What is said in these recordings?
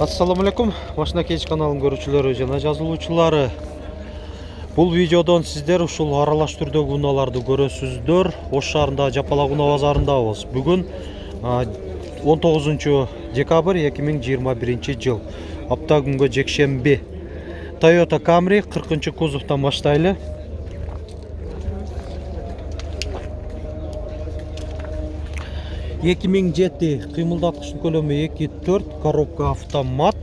Assalamu alaikum. Машина кеч каналын көрүүчүлөрү жана жазылуучулары. Бул видеодон сиздер ушул аралаш түрдөгү унааларды көрөсүздөр. Ош шаарындагы Жапалак унаа базарындабыз. Бүгүн 19 декабрь 2021 жыл. Апта күнгө жекшемби. Toyota Camry 40 кузовтан баштайлы. $2007 кыймылдаткычтын көлөмү 2.4, коробка автомат.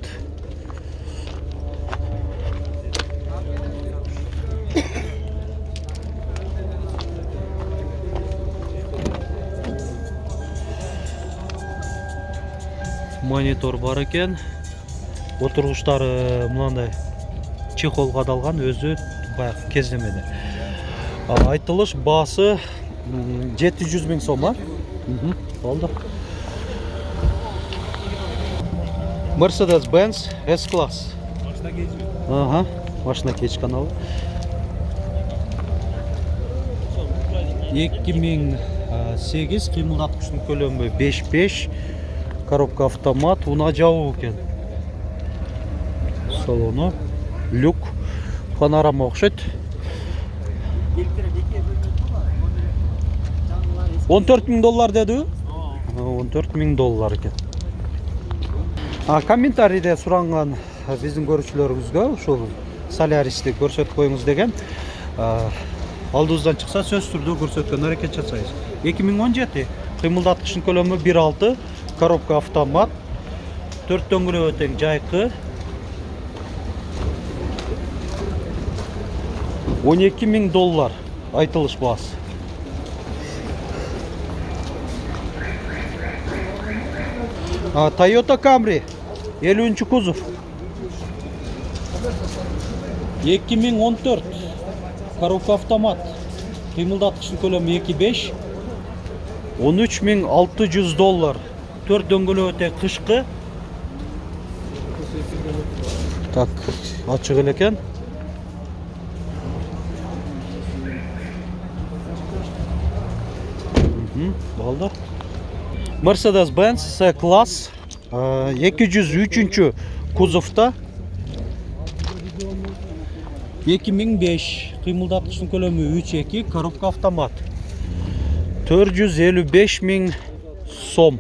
Монитор бар экен. Отургучтары мындай чехол кадалган, өзү баягы кездемеде. Айтылыш баасы 700 000 сом. Oldu. Mercedes-Benz S-Class. Aha, Машина кеч kanalı. 2008 кыймылдаткычтын көлөмү 5.5, коробка автомат, унаа жабуу экен. Салону люк, панорама окшойт. 14 000 доллар dedi. 14 000 доллар екен. Комментарийде суранган биздин көрүүчүлөрүбүзгө ушул Solaris'ти көрсөтүп коюңуз деген. Алдыбыздан чыкса сөз түрдө көрсөткөн аракет жасайбыз. 2017 кыймылдаткычтын көлөмү 1.6, коробка автомат, 4 дөңгөлөккө тең жайкы. 12 000 доллар айтылыш баасы. Toyota Camry 50 kuzov 2014 коробка автомат, кыймылдаткычтын көлөмү 2.5, 13 600 доллар, 4 дөңгөлөккө тең кышкы. Так, ачык эле экен. Болду. Mercedes-Benz S-Class 203 kuzovda 2005 kıymıldatkычтын kөлөмү 3.2, коробка автомат, 455 000 сом.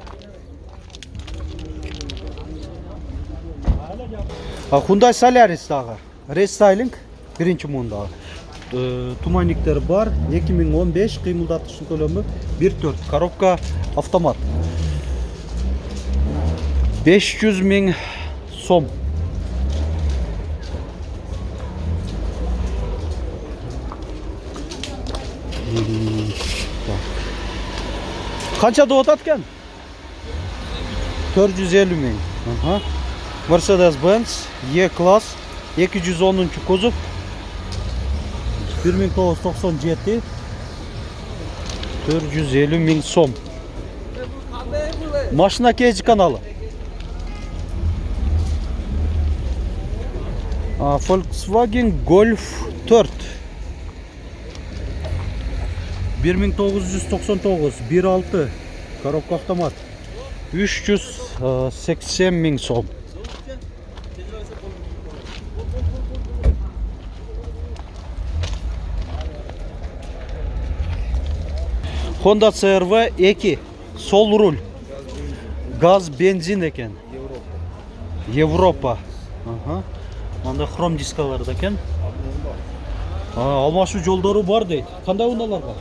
Hyundai Solaris дагы рестайлинг биринчи мундагы. Туманниктер бар. 2015 кыймылдаткычтын көлөмү 1.4, коробка автомат, 500 000 сом. Канча деп атат экен? 450 000. Mercedes-Benz E-Class 210 kuzov 1997, 450 000 сом. Машина кеч kanalı. Volkswagen Golf 4 1999, 1.6, коробка автомат, 380 000 сом. Honda CR-V 2, sol rul, gaz benzin eкен. Европа. Мында хром дискалар да экен. Алмашуу жолдору бар дейт. Кандай унаалар бар?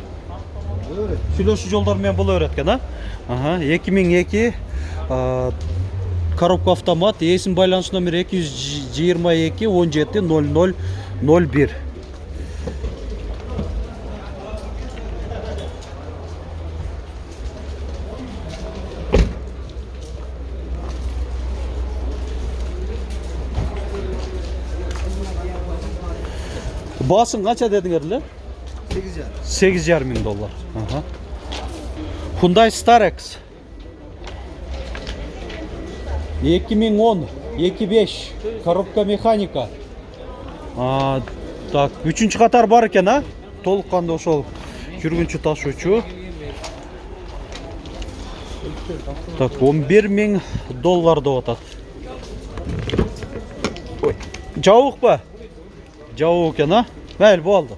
Сүйлөшүү жолдор менен боло берет экен, 2002 коробка автомат, эсин байланыш номери 222 17 00 01. Basın kaça dediler? 8,5 000 dolar. Hyundai Starex 2010 2.5, коробка механика. Так, 3-cü катар бар экен, толук кандай ошол жүргүнчү ташуучу. Так, 11 000 доллар деп атат. Ой. Жауық па? Жауық екен, а? Мәл болды.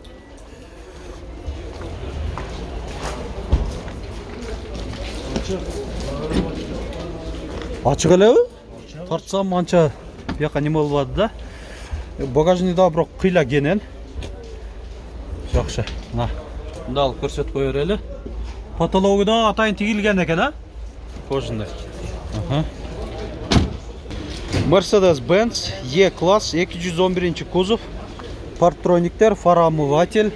Açık ele mi? Tartsam ança яқа неме болады да. Багажныйда бірақ қила кенен. Жақсы. Мына. Мында алып көрсетіп қоя берелі. Потологыда атайын тигілген екен, а? Кожындай. Mercedes-Benz E-класс 211 кузов. Парктрониктер, фарамыватель.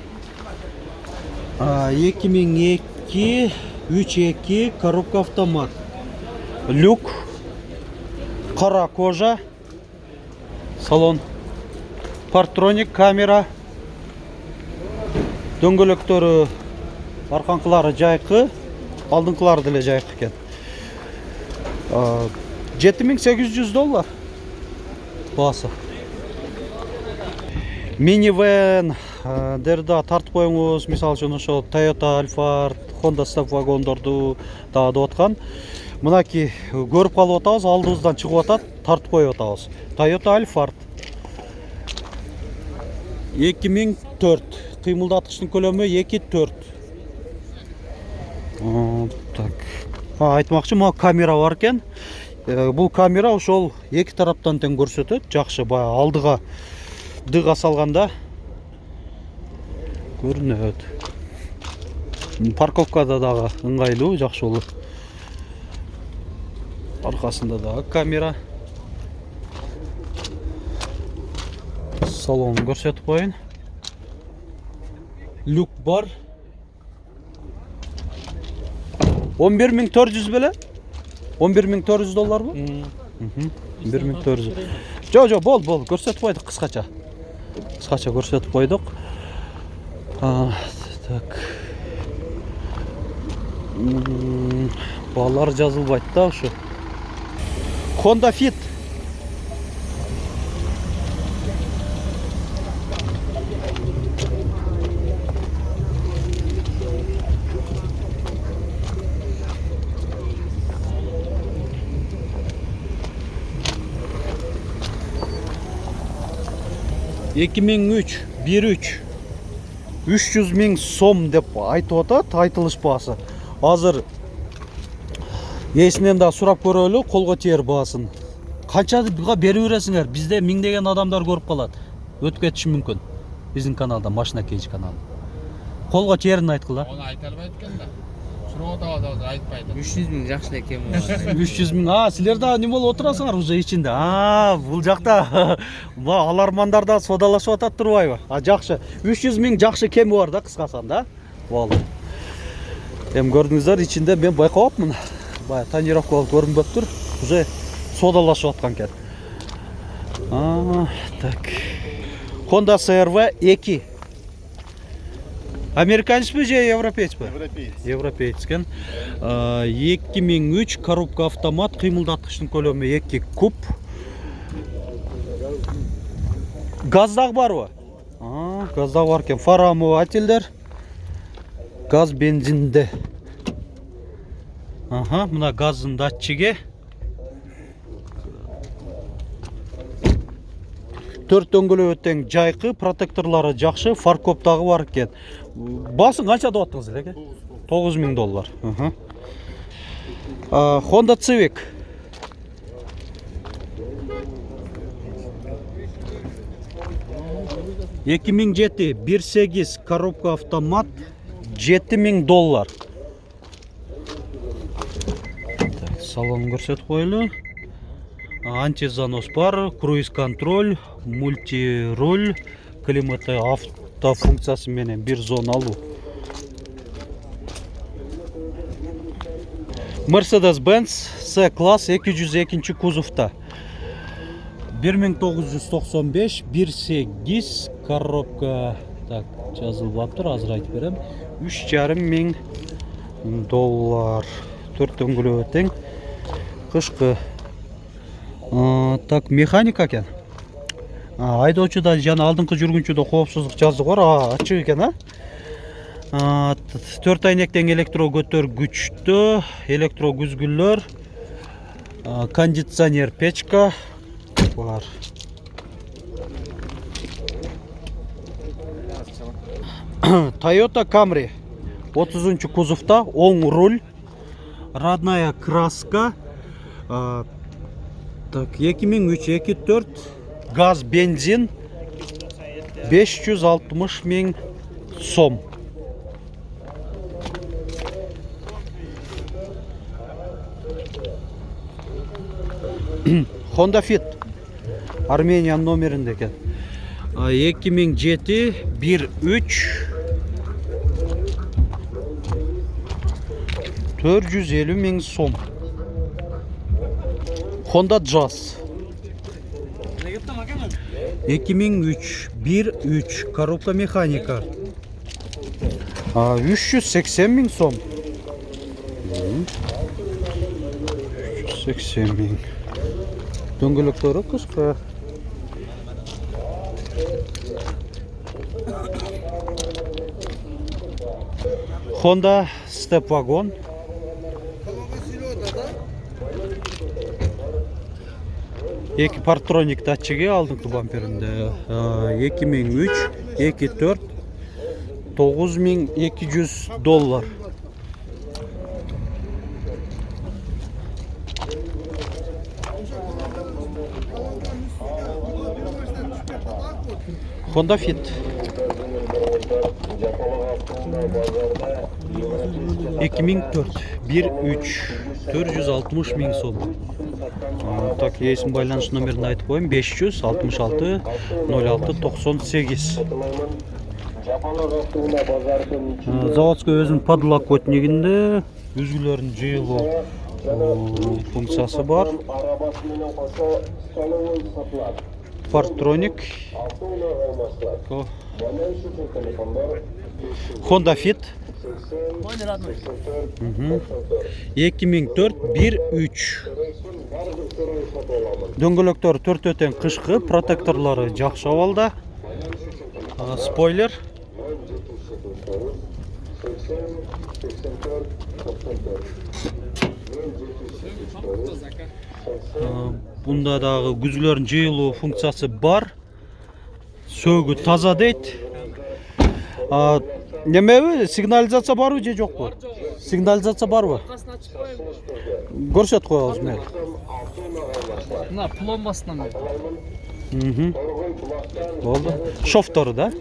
2002 3.2 коробка автомат. Люк. Қара кожа. Салон. Парктроник, камера. Дөңгелектері арқанқылары жайқы. Алдыңқылары деле жайқы екен. $7800 басы. Минивэн дерда тартып қойыңыз. Мисал үшін ошол Toyota Alphard, Honda Stop вагондорду дагы деп аткан. Мынаки көрүп калып атабыз, алдыбыздан чыгып атат, тартып коюп атабыз. Toyota Alphard 2004. Кыймылдаткычтын көлөмү 2.4. Так. Айтмакчы, мына камера бар экен. Бул камера ошол эки тараптан тең көрсөтөт. Жакшы, баягы алдыга дыга салганда көрүнөт. Парковкада дагы ыңгайлуу, жакшы болот. Аркасында дагы камера. Салонун көрсөтүп коюн. Люк бар. $11.400 беле? $11.400 бу? 1400. Жо, бол, көрсөтүп койдук кыскача. Кыскача көрсөтүп койдук. Так. Балар жазылбайт да ушу. Honda Fit. $2003 300 000 сом деп айтып атат, айтылыш баасы. Азыр эсинен да сурап көрөлү, колго тиер баасын. Канчага берип бересиңер? Бизде миңдеген адамдар көрүп калат. Өтүп кетиши мүмкүн. Биздин каналда, Машина Кейж каналы. Колго тиерин айткыла. Onu ayta almayt ekanda. Суроо табады, айтпайды. 300 000 жакшы эле кем 300 000. Силер да неме болуп отурасыңар уже ичинде. Бул жакта алармандарда содалашып атат турбайбы? Жакшы. 300 000 жакшы кеми бар да, кыскасан да. Болду. Эми көрдүңүздөр, ичинде мен байкап атмын. Бая тонировка көрүнбөп тур. Уже содалашып аткан экен. Так. Honda CR-V 2. Американец бе же европеец бе? Европеец кен. 2003 коробка автомат, кыймылдаткычтын көлөмү 2 куб. Газдаг барбы? Газдаг бар экен. Фарамывательдер. Газ бензинде. Мына газдын датчиги. 4 дөңгөлөк тең жайкы, протекторлары жакшы, фаркоп дагы бар экен. Басын канча деп аттыңыз элеке? $9000. Honda Civic. $2007 1.8 коробка автомат $7000. Салонун көрсөтүп коелу. Антизанос бар, круиз контроль, мультироль, климаты автофункциясы менен бир зоналуу. Mercedes-Benz C-класс 202 кузовта. 1995 1.8 коробка. Так, жазылып тур, азыр айтып берем. $3.500. 4 дөңгөлөк тең. Кышкы. Так, механика экен. Айдоочуда жана алдыңкы жүргүнчүдө коопсуздук жазыгы бар, ачык экен, 4 айнектен электро көтөргүчтө, электро күзгүлөр, кондиционер печка, бар. Toyota Camry 30 кузовта, оң руль, родная краска. Так, 2003-2004 газ, бензин 560 миң сом. Honda Fit Armenia номерінде екен. 2007 1.3 450 миң сом. Honda Jazz 2003 1.3 коробка механика 380 миң сом. 380 миң. Дөңгелектері қысқы. Honda Step Wagon 2 Partronic датчиги алдыңғы бамперінде. 2003 2.4 $9200. Honda Fit 2004 1.3 460 миң сом. Так, есім байланыс номерін айтып қойым. 566 06 98. Заводской өзінің подлокотнигінде үзгілерін жиылу функциясы бар. Partronic Honda Fit 2004 1.3 дөңгелектері 4 өтен қышқы, протекторлары жақсы авалда. Спойлер Бұнда дағы күзгілерін жиылу функциясы бар. Сөгі таза дейді. Немеуі, сигнализация бар ө, же жоқ бұл? Сигнализация бар ө? Көрсет қойыңыз мен. Мына пломбасынан бер. Болды. Шофторы да?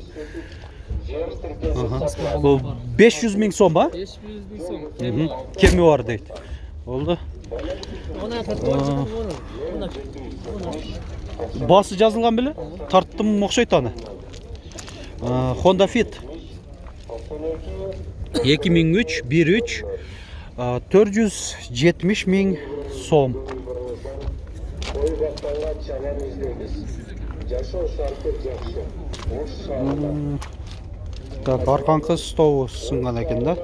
500 миң сом ба? 500 миң сом. Кеми бар дейді. Болды. Басы жазылған білі? Тарттым мұқшайтаны. Honda Fit 2003 1.3 470 миң сом. Так, арқанқы стовы сынған екен да.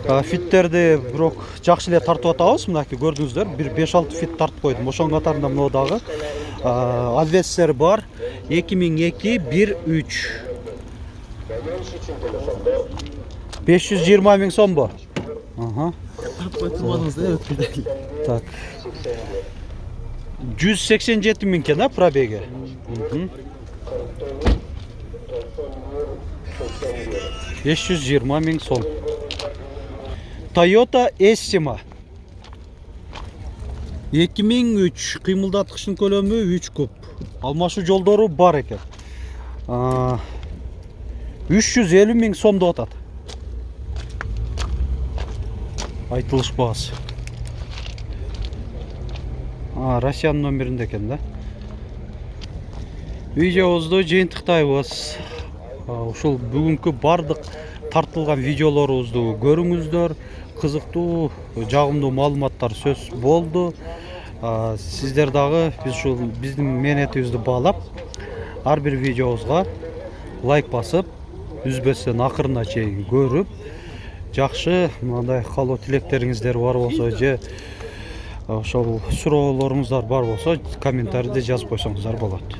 Фиттерді бірок жақшылер тартып атауыз, мұнаки көрдіңіздер, 5-6 фит тартып қойдым. Ошон қатарында мұнадағы адвестері бар. 2002 1.3 520 миң сом ба? Тартып қойдыңыз да, өткілдегі. Так. 187 миң кен, пробеги. 520 миң сом. Toyota Estima 2003 қимылдатқышын көлемі 3 куб. Алмашу жолдору бар екен. 350 миң сомды атады. Айтылыш бағасы. Россияның номерінде екен да. Видеоңызды жиынтықтайбыз. Ушул бүгүнкү бардык тартылган видеолорубузду көрүңүздөр. Кызыктуу, жагымдуу маалыматтар сөз болду. Сиздер дагы биздин мээнетибизди баалап, ар бир видеобузга лайк басып, үзбөстөн акырына чейин көрүп, жакшы мындай каалоо тилектериңиздер бар болсо же ошол суроолоруңуздар бар болсо комментарийде жазып койсоңуздар болот.